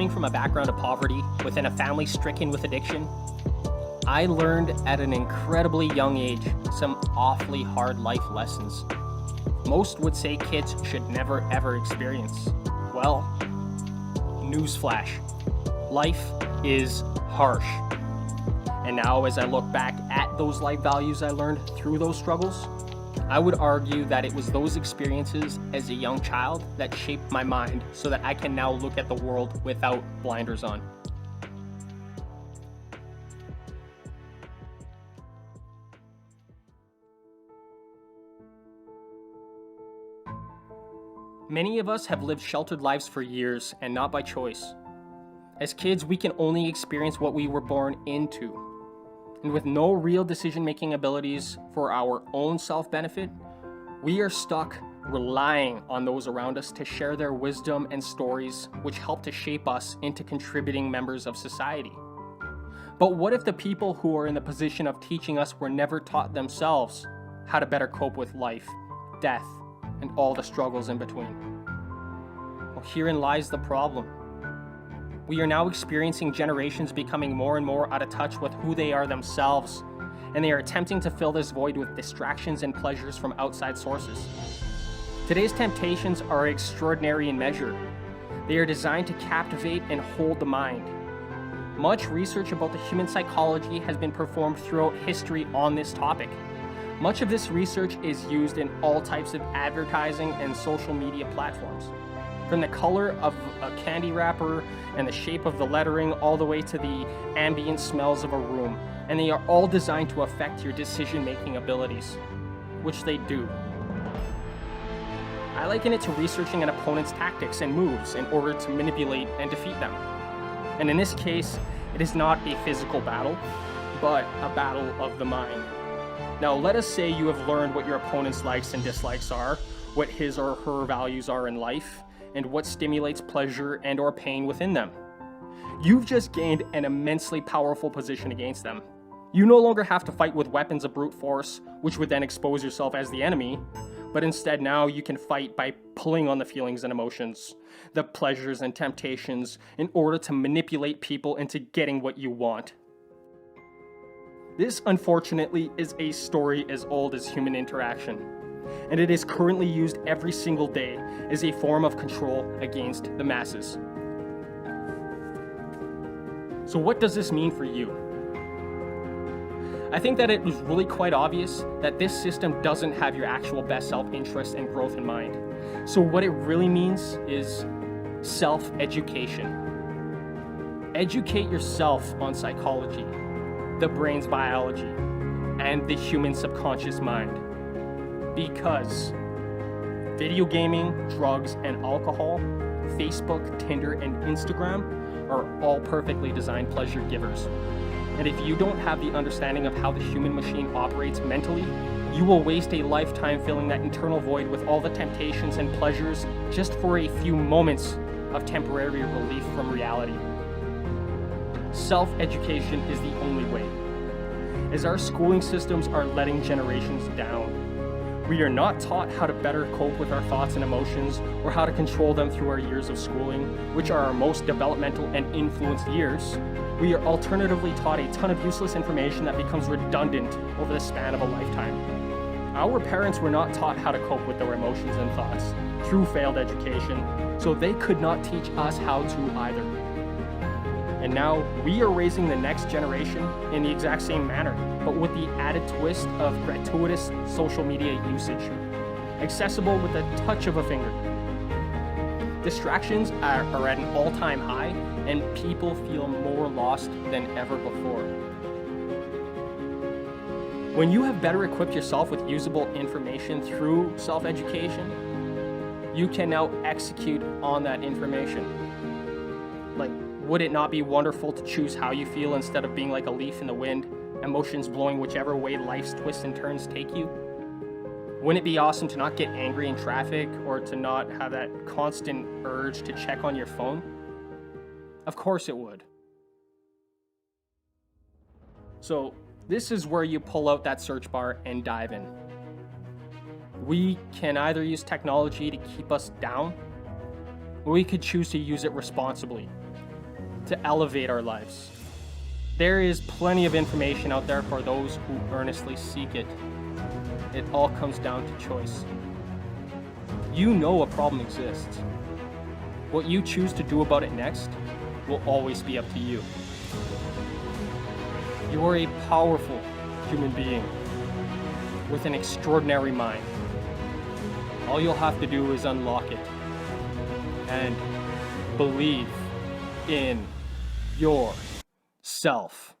Coming from a background of poverty within a family stricken with addiction, I learned at an incredibly young age some awfully hard life lessons. Most would say kids should never ever experience. Well, newsflash, life is harsh. And now as I look back at those life values I learned through those struggles, I would argue that it was those experiences as a young child that shaped my mind so that I can now look at the world without blinders on. Many of us have lived sheltered lives for years and not by choice. As kids, we can only experience what we were born into. And with no real decision-making abilities for our own self-benefit, we are stuck relying on those around us to share their wisdom and stories which help to shape us into contributing members of society. But what if the people who are in the position of teaching us were never taught themselves how to better cope with life, death, and all the struggles in between? Well, herein lies the problem. We are now experiencing generations becoming more and more out of touch with who they are themselves, and they are attempting to fill this void with distractions and pleasures from outside sources. Today's temptations are extraordinary in measure. They are designed to captivate and hold the mind. Much research about the human psychology has been performed throughout history on this topic. Much of this research is used in all types of advertising and social media platforms. From the color of a candy wrapper and the shape of the lettering all the way to the ambient smells of a room. And they are all designed to affect your decision-making abilities, which they do. I liken it to researching an opponent's tactics and moves in order to manipulate and defeat them. And in this case, it is not a physical battle, but a battle of the mind. Now, let us say you have learned what your opponent's likes and dislikes are, what his or her values are in life, and what stimulates pleasure and or pain within them. You've just gained an immensely powerful position against them. You no longer have to fight with weapons of brute force, which would then expose yourself as the enemy, but instead now you can fight by pulling on the feelings and emotions, the pleasures and temptations, in order to manipulate people into getting what you want. This, unfortunately, is a story as old as human interaction, and it is currently used every single day as a form of control against the masses. So what does this mean for you? I think that it was really quite obvious that this system doesn't have your actual best self-interest and growth in mind. So what it really means is self-education. Educate yourself on psychology, the brain's biology, and the human subconscious mind. Because video gaming, drugs, and alcohol, Facebook, Tinder, and Instagram are all perfectly designed pleasure givers. And if you don't have the understanding of how the human machine operates mentally, you will waste a lifetime filling that internal void with all the temptations and pleasures just for a few moments of temporary relief from reality. Self-education is the only way, as our schooling systems are letting generations down. We are not taught how to better cope with our thoughts and emotions or how to control them through our years of schooling, which are our most developmental and influenced years. We are alternatively taught a ton of useless information that becomes redundant over the span of a lifetime. Our parents were not taught how to cope with their emotions and thoughts through failed education, so they could not teach us how to either. And now we are raising the next generation in the exact same manner, but with the added twist of gratuitous social media usage, accessible with a touch of a finger. Distractions are at an all-time high, and people feel more lost than ever before. When you have better equipped yourself with usable information through self-education, you can now execute on that information. Like, would it not be wonderful to choose how you feel instead of being like a leaf in the wind, emotions blowing whichever way life's twists and turns take you? Wouldn't it be awesome to not get angry in traffic or to not have that constant urge to check on your phone? Of course it would. So this is where you pull out that search bar and dive in. We can either use technology to keep us down, or we could choose to use it responsibly, to elevate our lives. There is plenty of information out there for those who earnestly seek it. It all comes down to choice. You know a problem exists. What you choose to do about it next will always be up to you. You are a powerful human being with an extraordinary mind. All you'll have to do is unlock it and believe in yourself.